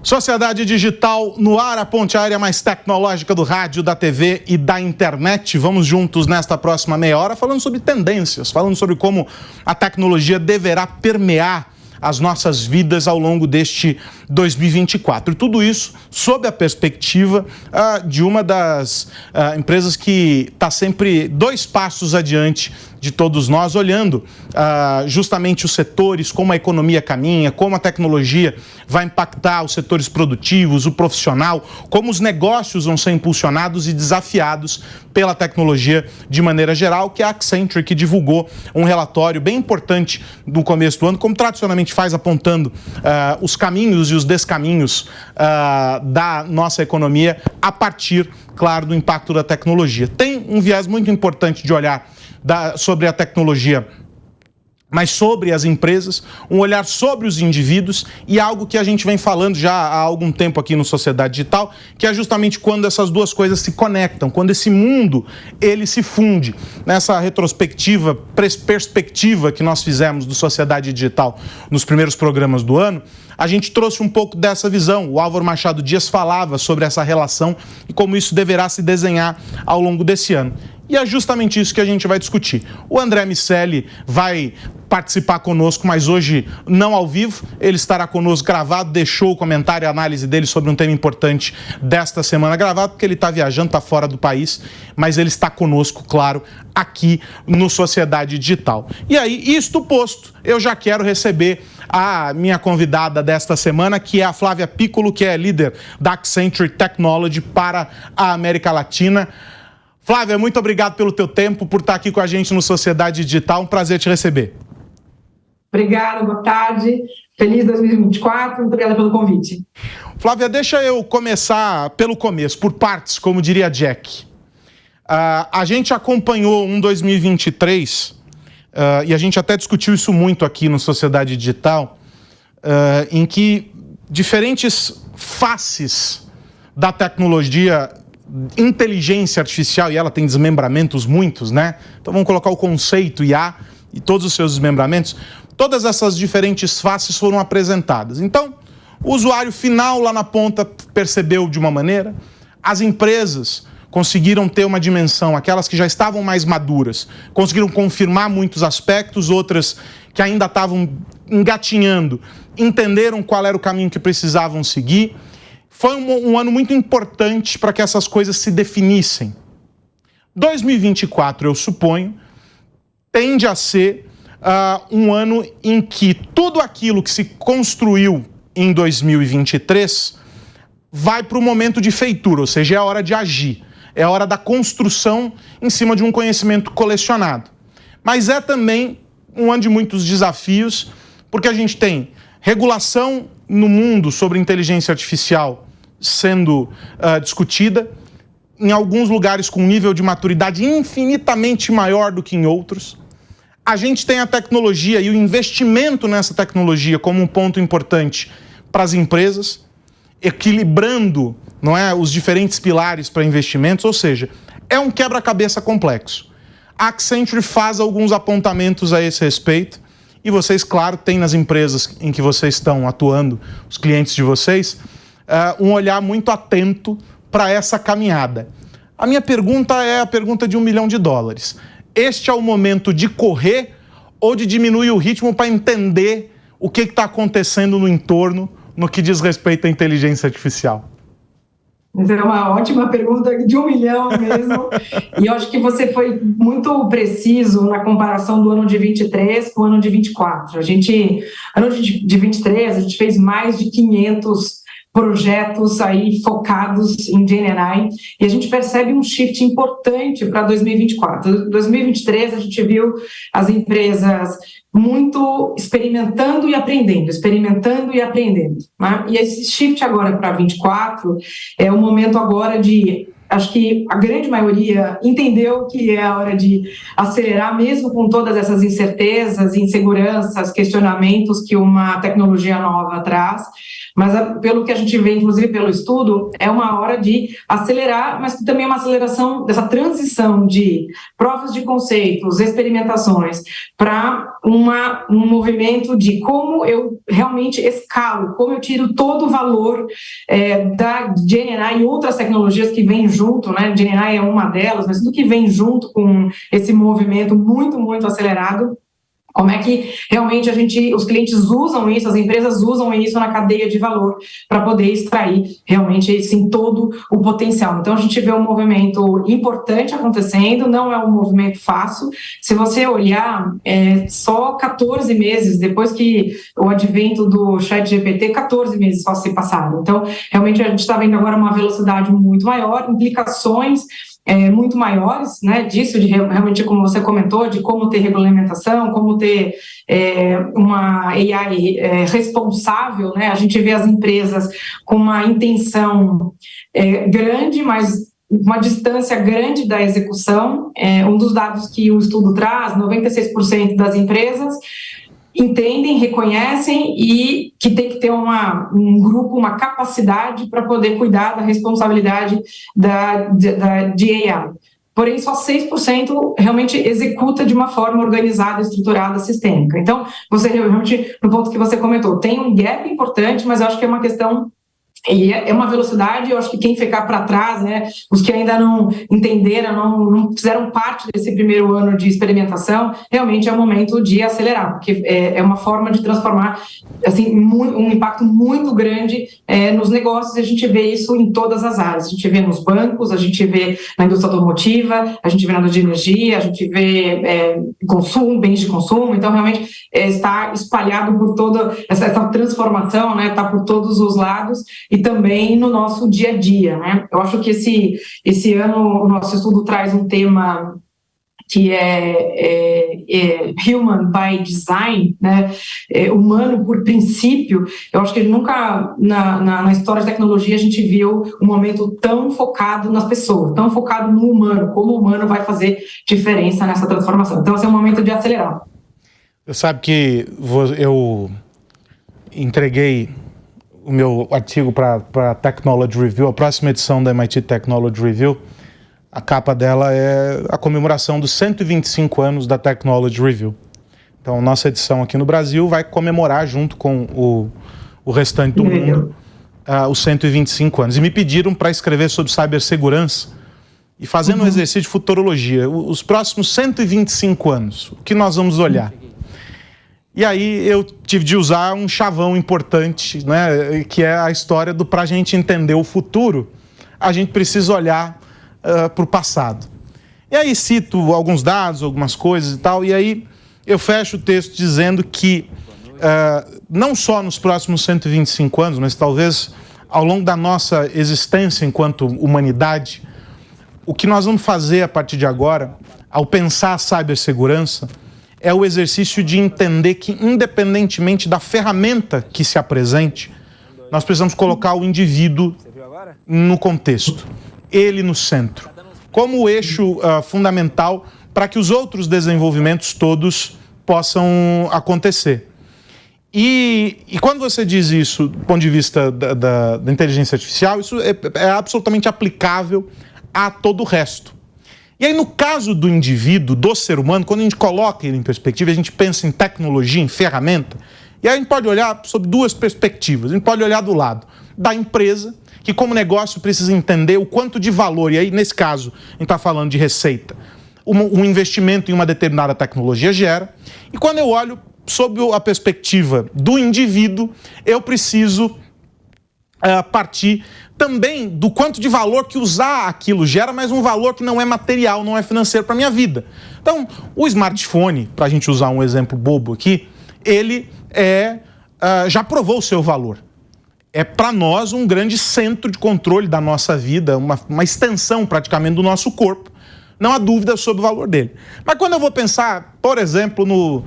Sociedade Digital no ar, a ponte aérea mais tecnológica do rádio, da TV e da internet. Vamos juntos nesta próxima meia hora falando sobre tendências, falando sobre como a tecnologia deverá permear as nossas vidas ao longo deste 2024. E tudo isso sob a perspectiva de uma das empresas que está sempre 2 passos adiante de todos nós, olhando justamente os setores, como a economia caminha, como a tecnologia vai impactar os setores produtivos, o profissional, como os negócios vão ser impulsionados e desafiados pela tecnologia de maneira geral, que a Accenture que divulgou um relatório bem importante no começo do ano, como tradicionalmente faz, apontando os caminhos e os descaminhos da nossa economia a partir, claro, do impacto da tecnologia. Tem um viés muito importante de olhar sobre a tecnologia, mas sobre as empresas, um olhar sobre os indivíduos e algo que a gente vem falando já há algum tempo aqui no Sociedade Digital, que é justamente quando essas duas coisas se conectam, quando esse mundo, ele se funde. Nessa retrospectiva, perspectiva que nós fizemos do Sociedade Digital nos primeiros programas do ano, a gente trouxe um pouco dessa visão. O Álvaro Machado Dias falava sobre essa relação e como isso deverá se desenhar ao longo desse ano. E é justamente isso que a gente vai discutir. O André Miceli vai participar conosco, mas hoje não ao vivo. Ele estará conosco gravado, deixou o comentário e a análise dele sobre um tema importante desta semana gravado, porque ele está viajando, está fora do país, mas ele está conosco, claro, aqui no Sociedade Digital. E aí, isto posto, eu já quero receber a minha convidada desta semana, que é a Flávia Piccolo, que é líder da Accenture Technology para a América Latina. Flávia, muito obrigado pelo teu tempo, por estar aqui com a gente no Sociedade Digital. Um prazer te receber. Obrigada, boa tarde. Feliz 2024, muito obrigada pelo convite. Flávia, deixa eu começar pelo começo, por partes, como diria Jack. A gente acompanhou um 2023, e a gente até discutiu isso muito aqui no Sociedade Digital, em que diferentes faces da tecnologia, inteligência artificial, e ela tem desmembramentos muitos, né? Então vamos colocar o conceito IA e todos os seus desmembramentos. Todas essas diferentes faces foram apresentadas. Então, o usuário final lá na ponta percebeu de uma maneira, as empresas conseguiram ter uma dimensão, aquelas que já estavam mais maduras, conseguiram confirmar muitos aspectos, outras que ainda estavam engatinhando, entenderam qual era o caminho que precisavam seguir. Foi um ano muito importante para que essas coisas se definissem. 2024, eu suponho, tende a ser um ano em que tudo aquilo que se construiu em 2023 vai para o momento de feitura, ou seja, é a hora de agir, é a hora da construção em cima de um conhecimento colecionado. Mas é também um ano de muitos desafios, porque a gente tem regulação no mundo sobre inteligência artificial sendo discutida, em alguns lugares com um nível de maturidade infinitamente maior do que em outros. A gente tem a tecnologia e o investimento nessa tecnologia como um ponto importante para as empresas, equilibrando, não é, os diferentes pilares para investimentos, ou seja, é um quebra-cabeça complexo. A Accenture faz alguns apontamentos a esse respeito, e vocês, claro, têm nas empresas em que vocês estão atuando, os clientes de vocês, um olhar muito atento para essa caminhada. A minha pergunta é a pergunta de $1 milhão. Este é o momento de correr ou de diminuir o ritmo para entender o que está acontecendo no entorno no que diz respeito à inteligência artificial? Essa é uma ótima pergunta, de $1 milhão mesmo. E eu acho que você foi muito preciso na comparação do ano de 23 com o ano de 24. Ano de 23, a gente fez mais de 500 projetos aí focados em GenAI, e a gente percebe um shift importante para 2024. 2023, a gente viu as empresas muito experimentando e aprendendo, né? E esse shift agora para 24 é o momento agora de acho que a grande maioria entendeu que é a hora de acelerar, mesmo com todas essas incertezas, inseguranças, questionamentos que uma tecnologia nova traz. Mas, pelo que a gente vê, inclusive pelo estudo, é uma hora de acelerar, mas também uma aceleração dessa transição de provas de conceitos, experimentações, para um movimento de como eu realmente escalo, como eu tiro todo o valor da GenAI e outras tecnologias que vêm junto, né? GenAI é uma delas, mas tudo que vem junto com esse movimento muito, muito acelerado. Como é que realmente os clientes usam isso, as empresas usam isso na cadeia de valor para poder extrair realmente assim, todo o potencial. Então, a gente vê um movimento importante acontecendo, não é um movimento fácil. Se você olhar, só 14 meses depois que o advento do ChatGPT, 14 meses só se passaram. Então, realmente, a gente está vendo agora uma velocidade muito maior, implicações muito maiores, né, disso, de realmente, como você comentou, de como ter regulamentação, como ter uma AI responsável, né, a gente vê as empresas com uma intenção grande, mas uma distância grande da execução. Um dos dados que o estudo traz, 96% das empresas entendem, reconhecem e que tem que ter um grupo, uma capacidade para poder cuidar da responsabilidade de AI. Porém, só 6% realmente executa de uma forma organizada, estruturada, sistêmica. Então, você realmente, no ponto que você comentou, tem um gap importante, mas eu acho que é uma questão. E é uma velocidade, eu acho que quem ficar para trás, né, os que ainda não entenderam, não fizeram parte desse primeiro ano de experimentação, realmente é o momento de acelerar, porque é uma forma de transformar assim, um impacto muito grande nos negócios, e a gente vê isso em todas as áreas. A gente vê nos bancos, a gente vê na indústria automotiva, a gente vê na indústria de energia, a gente vê consumo, bens de consumo. Então, realmente, está espalhado por toda essa transformação, né, está por todos os lados, e também no nosso dia a dia, né? Eu acho que esse ano o nosso estudo traz um tema que é human by design, né? Humano por princípio. Eu acho que nunca na história da tecnologia a gente viu um momento tão focado nas pessoas, tão focado no humano, como o humano vai fazer diferença nessa transformação. Então, esse é um momento de acelerar. Você sabe que eu entreguei o meu artigo para a Technology Review, a próxima edição da MIT Technology Review. A capa dela é a comemoração dos 125 anos da Technology Review. Então, nossa edição aqui no Brasil vai comemorar, junto com o restante do mundo, os 125 anos. E me pediram para escrever sobre cibersegurança e fazendo um exercício de futurologia. Os próximos 125 anos, o que nós vamos olhar? E aí eu tive de usar um chavão importante, né, que é a história para a gente entender o futuro, a gente precisa olhar para o passado. E aí cito alguns dados, algumas coisas e tal, e aí eu fecho o texto dizendo que não só nos próximos 125 anos, mas talvez ao longo da nossa existência enquanto humanidade, o que nós vamos fazer a partir de agora, ao pensar a cibersegurança, é o exercício de entender que, independentemente da ferramenta que se apresente, nós precisamos colocar o indivíduo no contexto, ele no centro, como o eixo fundamental para que os outros desenvolvimentos todos possam acontecer. E quando você diz isso do ponto de vista da inteligência artificial, isso é absolutamente aplicável a todo o resto. E aí, no caso do indivíduo, do ser humano, quando a gente coloca ele em perspectiva, a gente pensa em tecnologia, em ferramenta, e aí a gente pode olhar sob duas perspectivas. A gente pode olhar do lado da empresa, que como negócio precisa entender o quanto de valor, e aí, nesse caso, a gente está falando de receita, um investimento em uma determinada tecnologia gera. E quando eu olho sob a perspectiva do indivíduo, eu preciso partir também do quanto de valor que usar aquilo gera, mas um valor que não é material, não é financeiro para a minha vida. Então, o smartphone, para a gente usar um exemplo bobo aqui, ele já provou o seu valor. É para nós um grande centro de controle da nossa vida, uma extensão praticamente do nosso corpo. Não há dúvida sobre o valor dele. Mas quando eu vou pensar, por exemplo, no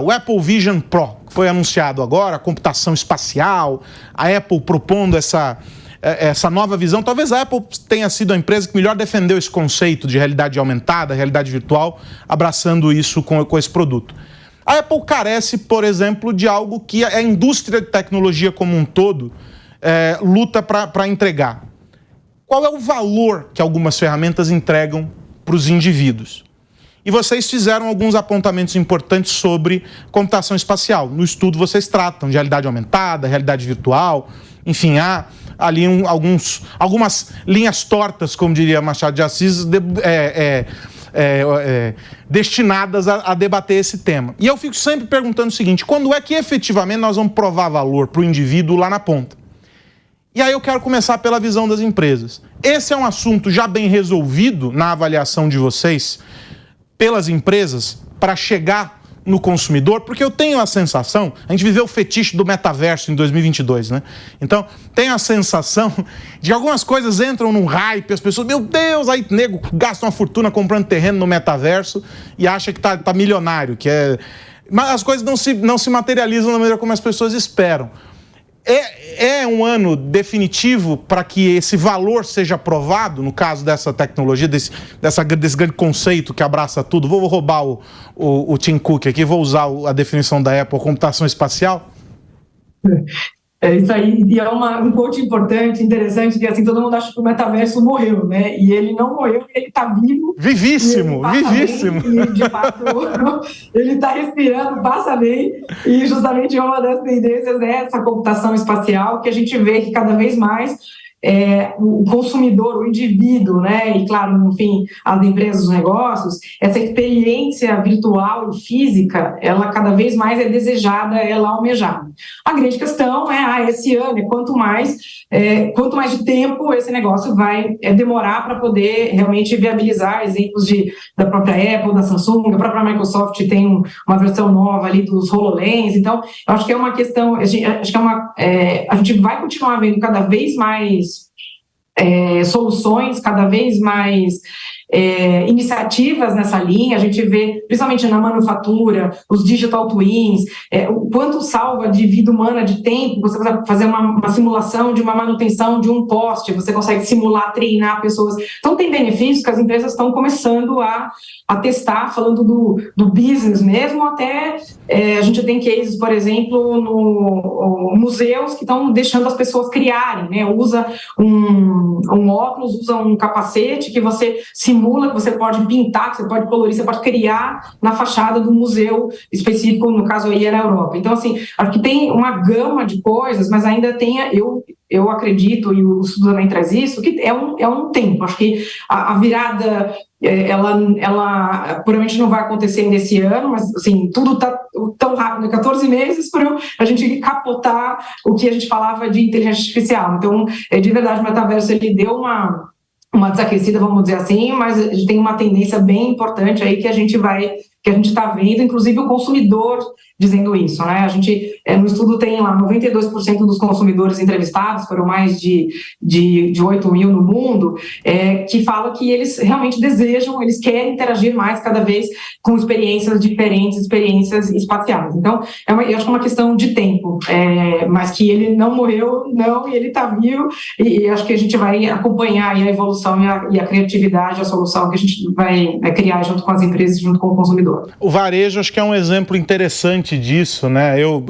o Apple Vision Pro, que foi anunciado agora, a computação espacial, a Apple propondo essa essa nova visão. Talvez a Apple tenha sido a empresa que melhor defendeu esse conceito de realidade aumentada, realidade virtual, abraçando isso com esse produto. A Apple carece, por exemplo, de algo que a indústria de tecnologia como um todo luta para entregar. Qual é o valor que algumas ferramentas entregam para os indivíduos? E vocês fizeram alguns apontamentos importantes sobre computação espacial. No estudo vocês tratam de realidade aumentada, realidade virtual, enfim, há ali algumas linhas tortas, como diria Machado de Assis, destinadas a debater esse tema. E eu fico sempre perguntando o seguinte: quando é que efetivamente nós vamos provar valor para o indivíduo lá na ponta? E aí eu quero começar pela visão das empresas. Esse é um assunto já bem resolvido na avaliação de vocês pelas empresas para chegar no consumidor? Porque eu tenho a sensação, a gente viveu o fetiche do metaverso em 2022, né? Então, tenho a sensação de que algumas coisas entram num hype, as pessoas, meu Deus, aí nego gasta uma fortuna comprando terreno no metaverso e acha que tá milionário, mas as coisas não se materializam da maneira como as pessoas esperam. É um ano definitivo para que esse valor seja provado, no caso dessa tecnologia, desse grande conceito que abraça tudo? Vou roubar o Tim Cook aqui, vou usar a definição da Apple, computação espacial? É isso aí, e é um ponto importante, interessante, que assim, todo mundo acha que o metaverso morreu, né? E ele não morreu, ele está vivo. Vivíssimo, vivíssimo. Bem, e, de fato, ele está respirando, passa bem, e justamente uma das tendências é essa computação espacial, que a gente vê que cada vez mais o consumidor, o indivíduo, né? E claro, enfim, as empresas, os negócios, essa experiência virtual e física, ela cada vez mais é desejada, ela é almejada. A grande questão esse ano, quanto mais de tempo esse negócio vai demorar para poder realmente viabilizar. Exemplos da própria Apple, da Samsung, a própria Microsoft tem uma versão nova ali dos HoloLens. Então, eu acho que é uma questão, a gente vai continuar vendo cada vez mais soluções, cada vez mais iniciativas nessa linha. A gente vê, principalmente na manufatura, os digital twins, o quanto salva de vida humana, de tempo. Você vai fazer uma simulação de uma manutenção de um poste, você consegue simular, treinar pessoas. Então tem benefícios que as empresas estão começando a testar, falando do business mesmo, até a gente tem cases, por exemplo, no museus que estão deixando as pessoas criarem, né? Usa um óculos, usa um capacete que você simula, que você pode pintar, que você pode colorir, você pode criar na fachada do museu específico, no caso aí na Europa. Então, assim, acho que tem uma gama de coisas, mas ainda tem, eu acredito, e o estudo também traz isso, que é um tempo. Acho que a virada, ela provavelmente não vai acontecer nesse ano, mas assim, tudo está tão rápido, 14 meses para a gente capotar o que a gente falava de inteligência artificial. Então, de verdade, o metaverso, ele deu uma desaquecida, vamos dizer assim, mas a gente tem uma tendência bem importante aí que a gente está vendo, inclusive o consumidor dizendo isso, né? A gente, no estudo tem lá 92% dos consumidores entrevistados, foram mais de 8 mil no mundo, que falam que eles realmente desejam, eles querem interagir mais cada vez com experiências diferentes, experiências espaciais. Então, eu acho que é uma questão de tempo, mas que ele não morreu, não, e ele está vivo, e acho que a gente vai acompanhar aí a evolução e a criatividade, a solução que a gente vai criar junto com as empresas, junto com o consumidor. O varejo, acho que é um exemplo interessante disso, né? Eu,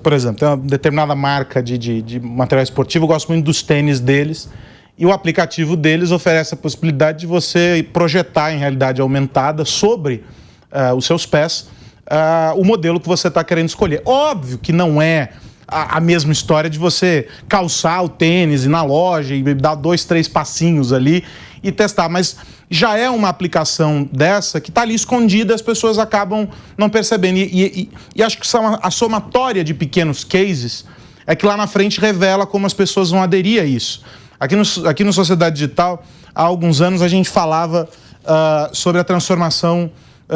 por exemplo, tenho uma determinada marca de material esportivo, eu gosto muito dos tênis deles, e o aplicativo deles oferece a possibilidade de você projetar em realidade aumentada sobre os seus pés o modelo que você está querendo escolher. Óbvio que não é a mesma história de você calçar o tênis, ir na loja e dar 2, 3 passinhos ali e testar, mas já é uma aplicação dessa que está ali escondida, as pessoas acabam não percebendo. E acho que a somatória de pequenos cases é que lá na frente revela como as pessoas vão aderir a isso. Aqui no Sociedade Digital, há alguns anos, a gente falava sobre a transformação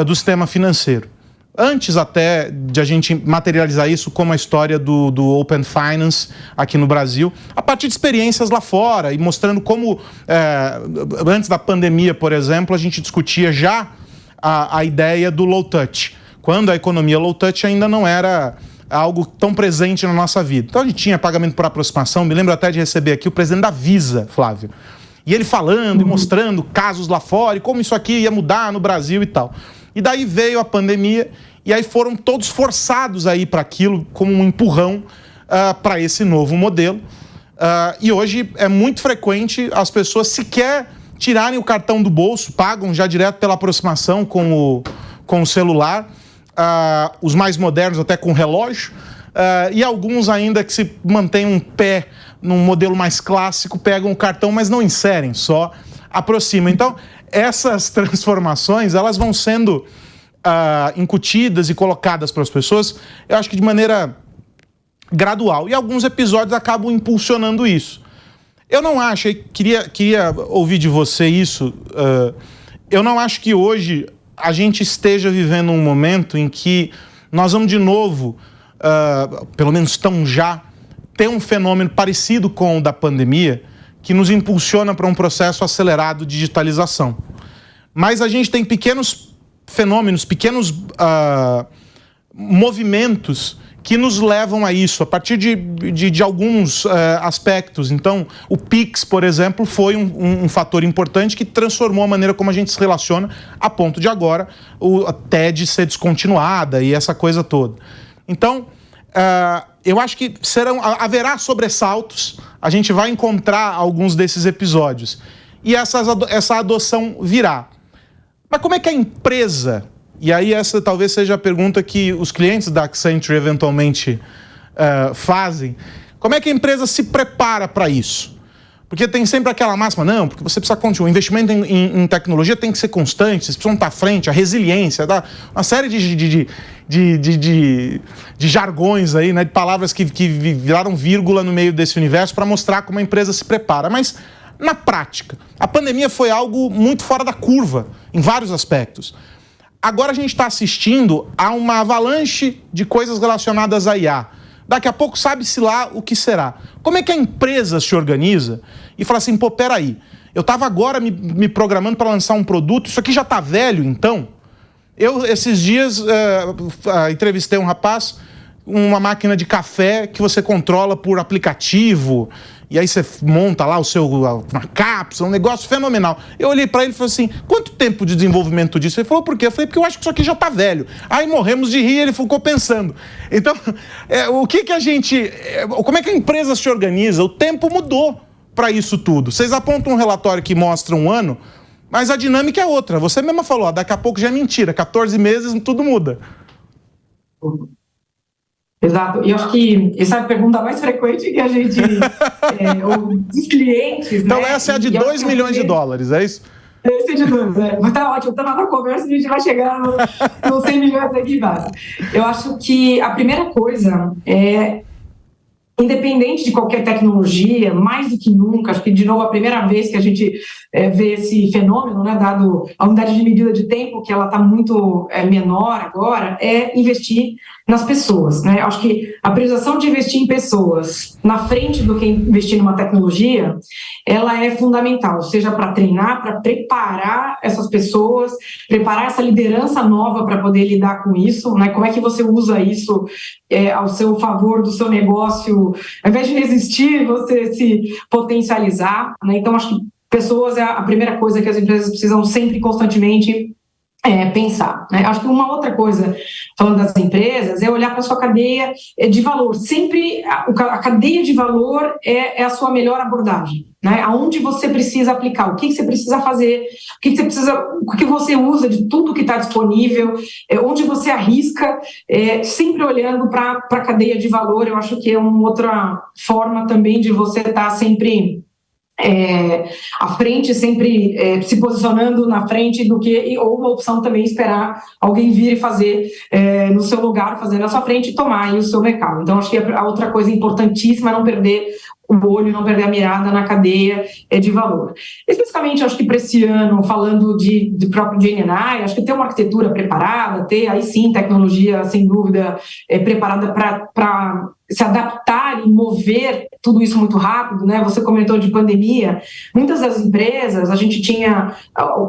do sistema financeiro. Antes até de a gente materializar isso como a história do Open Finance aqui no Brasil, a partir de experiências lá fora e mostrando como, antes da pandemia, por exemplo, a gente discutia já a ideia do low touch, quando a economia low touch ainda não era algo tão presente na nossa vida. Então a gente tinha pagamento por aproximação, me lembro até de receber aqui o presidente da Visa, Flávio, e ele falando e mostrando casos lá fora e como isso aqui ia mudar no Brasil e tal. E daí veio a pandemia e aí foram todos forçados a ir para aquilo como um empurrão para esse novo modelo. E hoje é muito frequente as pessoas sequer tirarem o cartão do bolso, pagam já direto pela aproximação com o celular, os mais modernos até com relógio, e alguns ainda que se mantêm um pé num modelo mais clássico, pegam o cartão, mas não inserem, só aproximam. Então, essas transformações, elas vão sendo incutidas e colocadas para as pessoas, eu acho que de maneira gradual. E alguns episódios acabam impulsionando isso. Eu não acho, queria ouvir de você isso, eu não acho que hoje a gente esteja vivendo um momento em que nós vamos de novo, pelo menos tão já, ter um fenômeno parecido com o da pandemia, que nos impulsiona para um processo acelerado de digitalização. Mas a gente tem pequenos fenômenos, pequenos movimentos que nos levam a isso, a partir de alguns aspectos. Então, o Pix, por exemplo, foi um fator importante que transformou a maneira como a gente se relaciona, a ponto de agora a TED ser descontinuada e essa coisa toda. Então, eu acho que haverá sobressaltos, a gente vai encontrar alguns desses episódios, e essa adoção virá. Mas como é que a empresa... E aí essa talvez seja a pergunta que os clientes da Accenture eventualmente fazem. Como é que a empresa se prepara para isso? Porque tem sempre aquela máxima, não, porque você precisa continuar. O investimento em tecnologia tem que ser constante, vocês precisam estar à frente, a resiliência, tá? Uma série de jargões aí, né, de palavras que viraram vírgula no meio desse universo para mostrar como a empresa se prepara. Mas, na prática, a pandemia foi algo muito fora da curva, em vários aspectos. Agora a gente está assistindo a uma avalanche de coisas relacionadas à IA. Daqui a pouco sabe-se lá o que será. Como é que a empresa se organiza e fala assim, pô, peraí, eu estava agora me programando para lançar um produto, isso aqui já está velho, então? Eu, esses dias, entrevistei um rapaz, uma máquina de café que você controla por aplicativo, e aí você monta lá uma cápsula, um negócio fenomenal. Eu olhei para ele e falei assim, quanto tempo de desenvolvimento disso? Ele falou, por quê? Eu falei, porque eu acho que isso aqui já está velho. Aí morremos de rir, ele ficou pensando. Então, como é que a empresa se organiza? O tempo mudou para isso tudo. Vocês apontam um relatório que mostra um ano, mas a dinâmica é outra. Você mesma falou, daqui a pouco já é mentira, 14 meses tudo muda. Exato, e eu acho que essa é a pergunta mais frequente que a gente ouve dos clientes. Então, né? Essa é a de 2 milhões de dólares, é isso? Esse é de dúvida, né? Mas tá ótimo, tá na conversa e a gente vai chegar nos 100 milhões aqui embaixo. Eu acho que a primeira coisa é, independente de qualquer tecnologia, mais do que nunca, acho que, de novo, a primeira vez que a gente vê esse fenômeno, né, dado a unidade de medida de tempo, que ela está muito menor agora, é investir nas pessoas, né? Acho que a priorização de investir em pessoas na frente do que investir numa tecnologia, ela é fundamental, seja para treinar, para preparar essas pessoas, preparar essa liderança nova para poder lidar com isso, né? Como é que você usa isso ao seu favor do seu negócio, ao invés de resistir, você se potencializar, né? Então, acho que pessoas é a primeira coisa que as empresas precisam sempre, constantemente, pensar, né? Acho que uma outra coisa, falando das empresas, é olhar para a sua cadeia de valor. Sempre a cadeia de valor é a sua melhor abordagem, né? Aonde você precisa aplicar, o que você precisa fazer, o que você usa de tudo que está disponível, onde você arrisca, sempre olhando para a cadeia de valor. Eu acho que é uma outra forma também de você estar sempre à frente, sempre se posicionando na frente do que, ou uma opção também esperar alguém vir e fazer no seu lugar, fazer na sua frente e tomar aí o seu mercado. Então, acho que a outra coisa importantíssima é não perder o olho, não perder a mirada na cadeia de valor. Especificamente, acho que para esse ano, falando de próprio GenAI, acho que ter uma arquitetura preparada, ter aí sim tecnologia, sem dúvida, preparada para se adaptar e mover tudo isso muito rápido, né? Você comentou de pandemia, muitas das empresas, a gente tinha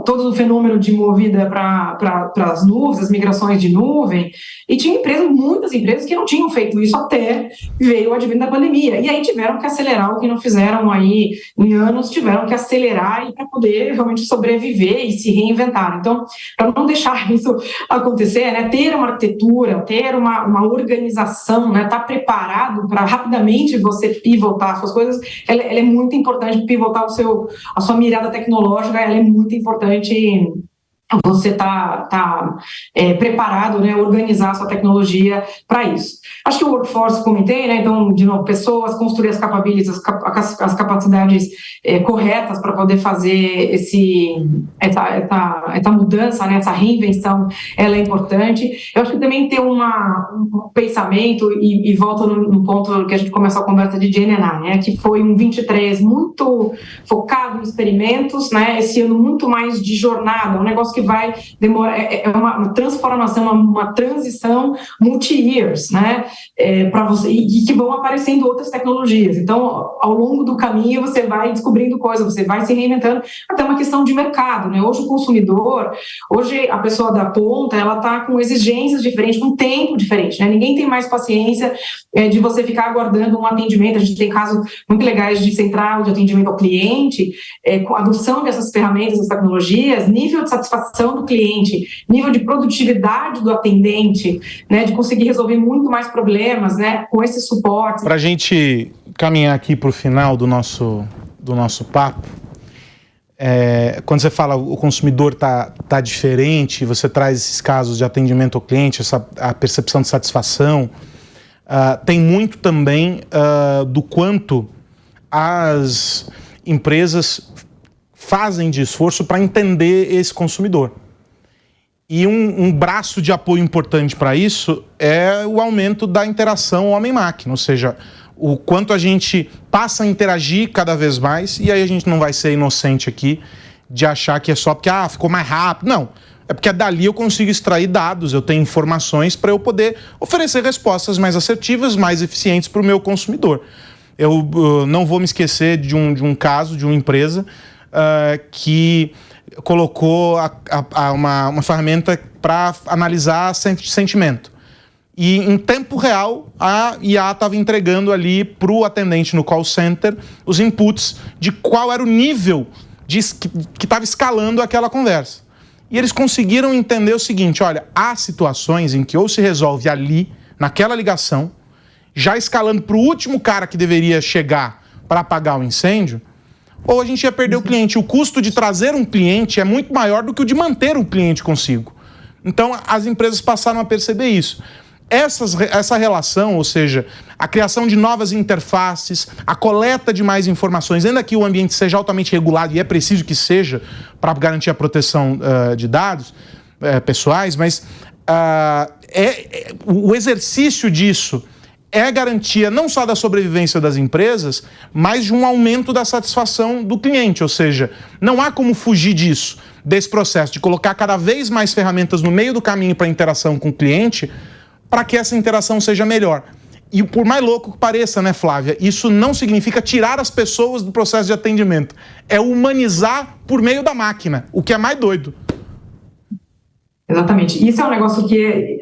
todo o fenômeno de movida para as nuvens, as migrações de nuvem, e tinha muitas empresas que não tinham feito isso até veio o advento da pandemia, e aí tiveram que acelerar o que não fizeram aí em anos, tiveram que acelerar para poder realmente sobreviver e se reinventar. Então, para não deixar isso acontecer, né, ter uma arquitetura, ter uma organização, né, estar preparado para rapidamente você pivotar suas coisas, ela é muito importante. Pivotar a sua mirada tecnológica, ela é muito importante. Você tá preparado, né, organizar a sua tecnologia para isso. Acho que o workforce, comentei, né, então, de novo, pessoas, construir as capacidades corretas para poder fazer essa mudança, né, essa reinvenção, ela é importante. Eu acho que também ter um pensamento, e volto no ponto que a gente começou a conversa de GenAI, né, que foi um 23 muito focado em experimentos, né, esse ano muito mais de jornada, um negócio que vai demorar, é uma transformação, uma transição multi-years, né, para você, e que vão aparecendo outras tecnologias. Então, ao longo do caminho, você vai descobrindo coisas, você vai se reinventando, até uma questão de mercado, né? Hoje o consumidor, hoje a pessoa da ponta, ela está com exigências diferentes, com tempo diferente, né? Ninguém tem mais paciência de você ficar aguardando um atendimento. A gente tem casos muito legais de central de atendimento ao cliente, com a adoção dessas ferramentas, dessas tecnologias, nível de satisfação do cliente, nível de produtividade do atendente, né, de conseguir resolver muito mais problemas, né, com esse suporte. Para a gente caminhar aqui para o final do nosso papo, quando você fala o consumidor tá diferente, você traz esses casos de atendimento ao cliente, a percepção de satisfação, tem muito também do quanto as empresas fazem de esforço para entender esse consumidor. E um braço de apoio importante para isso é o aumento da interação homem-máquina, ou seja, o quanto a gente passa a interagir cada vez mais, e aí a gente não vai ser inocente aqui de achar que é só porque ficou mais rápido. Não, é porque dali eu consigo extrair dados, eu tenho informações para eu poder oferecer respostas mais assertivas, mais eficientes para o meu consumidor. Eu não vou me esquecer de um caso, de uma empresa que colocou uma ferramenta para analisar sentimento. E em tempo real, a IA estava entregando ali para o atendente no call center os inputs de qual era o nível que estava escalando aquela conversa. E eles conseguiram entender o seguinte: olha, há situações em que ou se resolve ali, naquela ligação, já escalando para o último cara que deveria chegar para apagar o incêndio, ou a gente ia perder o cliente. O custo de trazer um cliente é muito maior do que o de manter um cliente consigo. Então, as empresas passaram a perceber isso. Essa relação, ou seja, a criação de novas interfaces, a coleta de mais informações, ainda que o ambiente seja altamente regulado, e é preciso que seja para garantir a proteção de dados pessoais, mas o exercício disso é garantia não só da sobrevivência das empresas, mas de um aumento da satisfação do cliente. Ou seja, não há como fugir disso, desse processo de colocar cada vez mais ferramentas no meio do caminho para a interação com o cliente, para que essa interação seja melhor. E por mais louco que pareça, né, Flávia, isso não significa tirar as pessoas do processo de atendimento. É humanizar por meio da máquina, o que é mais doido. Exatamente. Isso é um negócio que,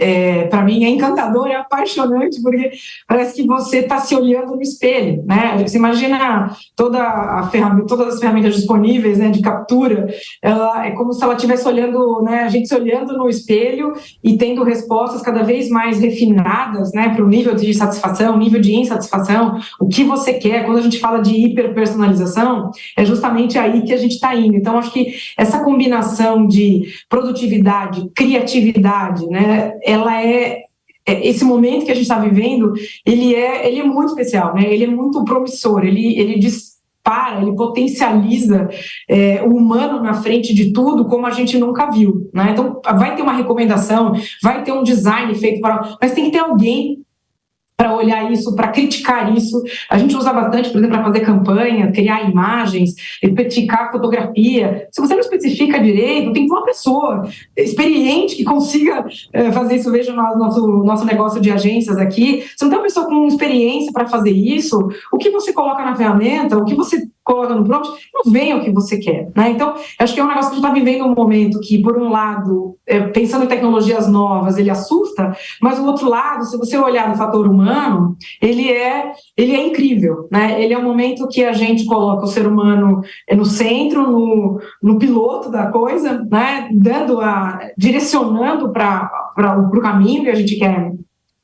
para mim, é encantador, é apaixonante, porque parece que você está se olhando no espelho, né? Você imagina todas as ferramentas disponíveis, né, de captura, é como se ela estivesse olhando, né, a gente se olhando no espelho e tendo respostas cada vez mais refinadas, né, para o nível de satisfação, nível de insatisfação, o que você quer. Quando a gente fala de hiperpersonalização, é justamente aí que a gente está indo. Então, acho que essa combinação de produtividade, criatividade, né? Ela esse momento que a gente está vivendo, ele é muito especial, né? Ele é muito promissor, ele dispara, ele potencializa o humano na frente de tudo como a gente nunca viu, né? Então vai ter uma recomendação, vai ter um design feito mas tem que ter alguém para olhar isso, para criticar isso. A gente usa bastante, por exemplo, para fazer campanha, criar imagens, especificar fotografia. Se você não especifica direito, tem que ter uma pessoa experiente que consiga fazer isso. Veja o nosso negócio de agências aqui. Se não tem uma pessoa com experiência para fazer isso, o que você coloca na ferramenta, o que você coloca no prompt, não vem o que você quer, né? Então, acho que é um negócio que a gente está vivendo um momento que, por um lado, pensando em tecnologias novas, ele assusta, mas do outro lado, se você olhar no fator humano, ele é incrível, né? Ele é um momento que a gente coloca o ser humano no centro, no piloto da coisa, né? Direcionando para o caminho que a gente quer,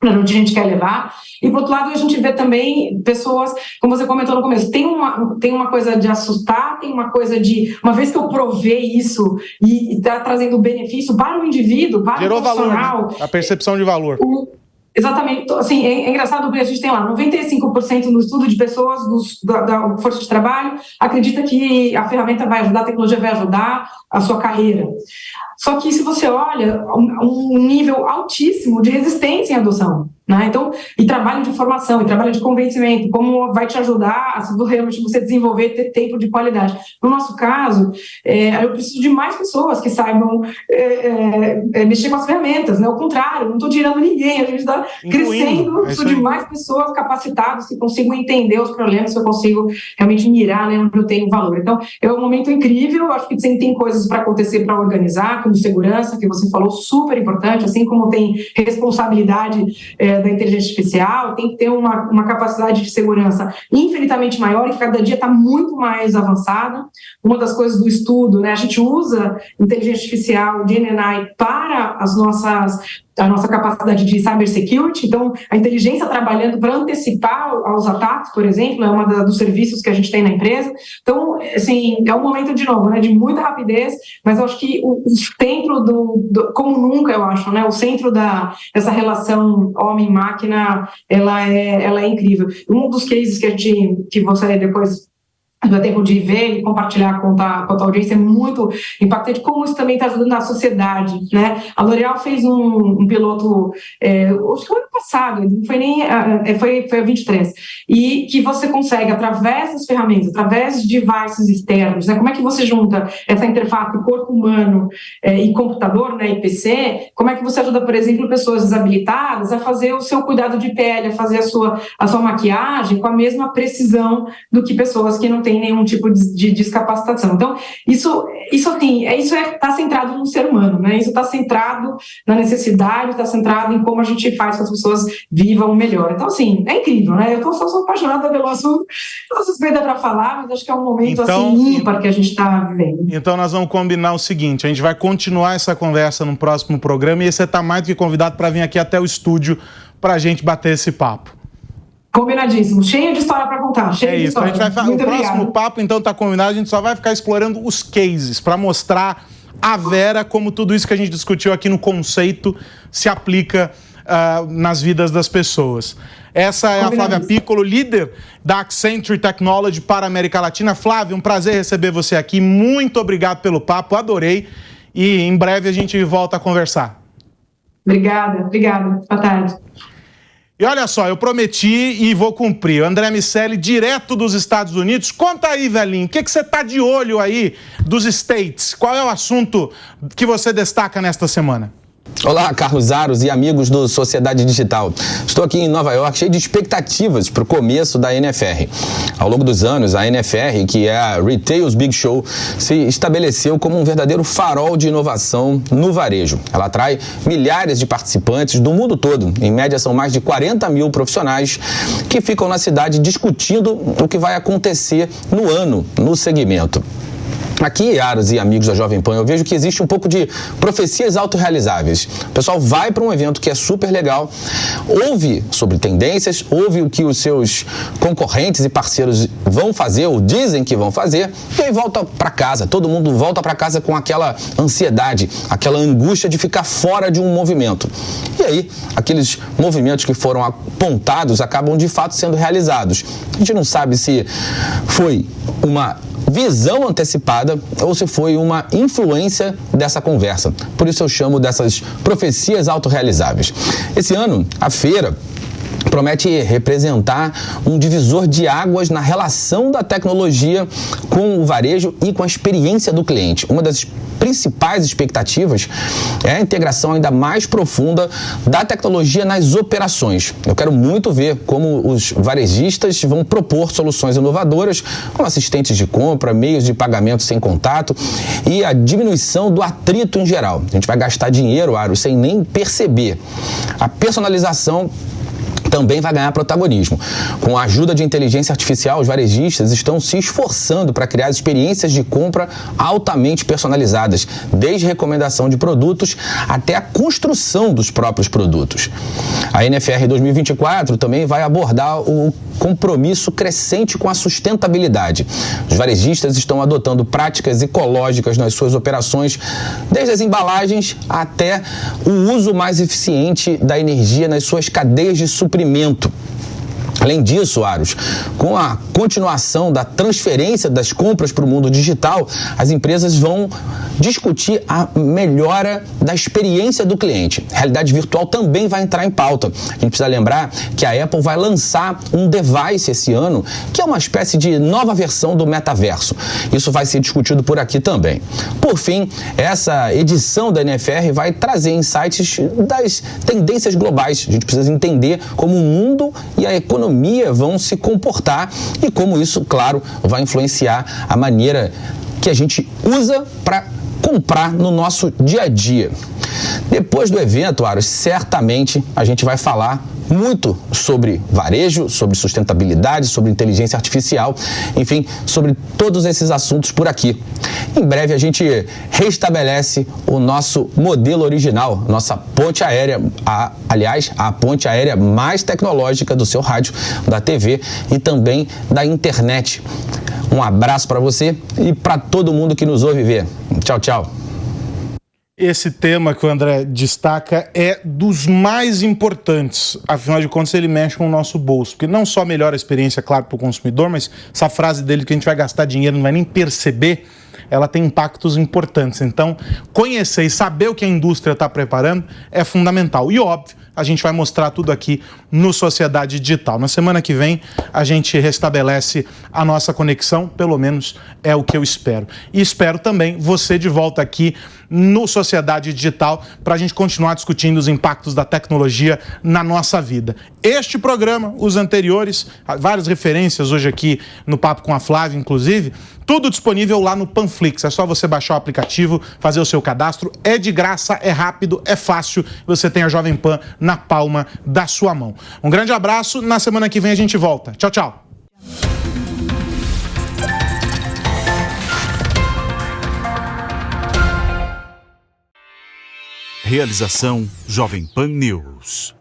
para onde a gente quer levar. E, por outro lado, a gente vê também pessoas, como você comentou no começo, tem uma coisa de assustar, tem uma coisa de, uma vez que eu provei isso e está trazendo benefício para o indivíduo, para o profissional. Valor, né? A percepção de valor. Exatamente. Assim, é engraçado porque a gente tem lá 95% no estudo de pessoas da força de trabalho acredita que a ferramenta vai ajudar, a tecnologia vai ajudar a sua carreira. Só que se você olha, um nível altíssimo de resistência em adoção, né? Então, e trabalho de formação, e trabalho de convencimento, como vai te ajudar a realmente você desenvolver, ter tempo de qualidade. No nosso caso, eu preciso de mais pessoas que saibam mexer com as ferramentas, né? Ao contrário, não estou tirando ninguém, a gente está crescendo, preciso de mais pessoas capacitadas que consigam entender os problemas, que eu consigo realmente mirar, né, onde eu tenho valor. Então, é um momento incrível, acho que sempre tem coisas para acontecer, para organizar, como segurança, que você falou, super importante, assim como tem responsabilidade da inteligência artificial, tem que ter uma capacidade de segurança infinitamente maior e que cada dia está muito mais avançada. Uma das coisas do estudo, né, a gente usa inteligência artificial, GenAI, para a nossa capacidade de cybersecurity, então a inteligência trabalhando para antecipar aos ataques, por exemplo, é uma dos serviços que a gente tem na empresa. Então, assim, é um momento, de novo, né, de muita rapidez, mas eu acho que o centro como nunca, eu acho, né, o centro dessa relação homem-máquina, ela é incrível. Um dos cases que você depois do tempo de ver e compartilhar com a audiência é muito impactante, como isso também está ajudando a sociedade, né? A L'Oréal fez um piloto, acho que o ano passado, não foi nem, foi a 23, e que você consegue, através das ferramentas, através de devices externos, né? Como é que você junta essa interface corpo humano e computador, né, e PC, como é que você ajuda, por exemplo, pessoas desabilitadas a fazer o seu cuidado de pele, a fazer a sua maquiagem com a mesma precisão do que pessoas que não têm nenhum tipo de discapacitação. Então, isso está centrado no ser humano, né? Isso está centrado na necessidade, está centrado em como a gente faz que as pessoas vivam melhor. Então, assim, é incrível, né? Eu sou apaixonada pelo assunto, estou suspeita para falar, mas acho que é um momento ímpar que a gente está vivendo. Então, nós vamos combinar o seguinte, a gente vai continuar essa conversa no próximo programa e você está mais do que convidado para vir aqui até o estúdio para a gente bater esse papo. Combinadíssimo, cheio de história para contar, cheio de história. A gente vai falar, o próximo papo, então, está combinado, a gente só vai ficar explorando os cases para mostrar a Vera como tudo isso que a gente discutiu aqui no conceito se aplica nas vidas das pessoas. Essa é a Flávia Piccolo, líder da Accenture Technology para a América Latina. Flávia, um prazer receber você aqui, muito obrigado pelo papo, adorei, e em breve a gente volta a conversar. Obrigada, boa tarde. E olha só, eu prometi e vou cumprir. André Miceli, direto dos Estados Unidos. Conta aí, velhinho, o que você está de olho aí dos States? Qual é o assunto que você destaca nesta semana? Olá, Carlos Aros e amigos do Sociedade Digital. Estou aqui em Nova York cheio de expectativas para o começo da NFR. Ao longo dos anos, a NFR, que é a Retail's Big Show, se estabeleceu como um verdadeiro farol de inovação no varejo. Ela atrai milhares de participantes do mundo todo. Em média, são mais de 40 mil profissionais que ficam na cidade discutindo o que vai acontecer no ano no segmento. Aqui, Aros e amigos da Jovem Pan, eu vejo que existe um pouco de profecias autorrealizáveis. O pessoal vai para um evento que é super legal, ouve sobre tendências, ouve o que os seus concorrentes e parceiros vão fazer ou dizem que vão fazer, e aí volta para casa. Todo mundo volta para casa com aquela ansiedade, aquela angústia de ficar fora de um movimento. E aí, aqueles movimentos que foram apontados acabam de fato sendo realizados. A gente não sabe se foi uma visão antecipada ou se foi uma influência dessa conversa. Por isso eu chamo dessas profecias autorrealizáveis. Esse ano, a feira promete representar um divisor de águas na relação da tecnologia com o varejo e com a experiência do cliente. Uma das principais expectativas é a integração ainda mais profunda da tecnologia nas operações. Eu quero muito ver como os varejistas vão propor soluções inovadoras, como assistentes de compra, meios de pagamento sem contato e a diminuição do atrito em geral. A gente vai gastar dinheiro, Aros, sem nem perceber. A personalização também vai ganhar protagonismo. Com a ajuda de inteligência artificial, os varejistas estão se esforçando para criar experiências de compra altamente personalizadas, desde recomendação de produtos até a construção dos próprios produtos. A NFR 2024 também vai abordar o compromisso crescente com a sustentabilidade. Os varejistas estão adotando práticas ecológicas nas suas operações, desde as embalagens até o uso mais eficiente da energia nas suas cadeias de suprimento. Além disso, Aros, com a continuação da transferência das compras para o mundo digital, as empresas vão discutir a melhora da experiência do cliente. A realidade virtual também vai entrar em pauta. A gente precisa lembrar que a Apple vai lançar um device esse ano, que é uma espécie de nova versão do metaverso. Isso vai ser discutido por aqui também. Por fim, essa edição da NFR vai trazer insights das tendências globais. A gente precisa entender como o mundo e a economia vão se comportar e como isso, claro, vai influenciar a maneira que a gente usa para comprar no nosso dia a dia. Depois do evento, Aros, certamente a gente vai falar muito sobre varejo, sobre sustentabilidade, sobre inteligência artificial, enfim, sobre todos esses assuntos por aqui. Em breve a gente restabelece o nosso modelo original, nossa ponte aérea, a ponte aérea mais tecnológica do seu rádio, da TV e também da internet. Um abraço para você e para todo mundo que nos ouve ver. Tchau, tchau. Esse tema que o André destaca é dos mais importantes, afinal de contas ele mexe com o nosso bolso, porque não só melhora a experiência, claro, para o consumidor, mas essa frase dele que a gente vai gastar dinheiro, não vai nem perceber, ela tem impactos importantes. Então, conhecer e saber o que a indústria está preparando é fundamental. E óbvio, a gente vai mostrar tudo aqui no Sociedade Digital. Na semana que vem, a gente restabelece a nossa conexão, pelo menos é o que eu espero. E espero também você de volta aqui no Sociedade Digital para a gente continuar discutindo os impactos da tecnologia na nossa vida. Este programa, os anteriores, várias referências hoje aqui no Papo com a Flávia, inclusive, tudo disponível lá no Panflix. É só você baixar o aplicativo, fazer o seu cadastro. É de graça, é rápido, é fácil. Você tem a Jovem Pan na palma da sua mão. Um grande abraço. Na semana que vem a gente volta. Tchau, tchau. Realização Jovem Pan News.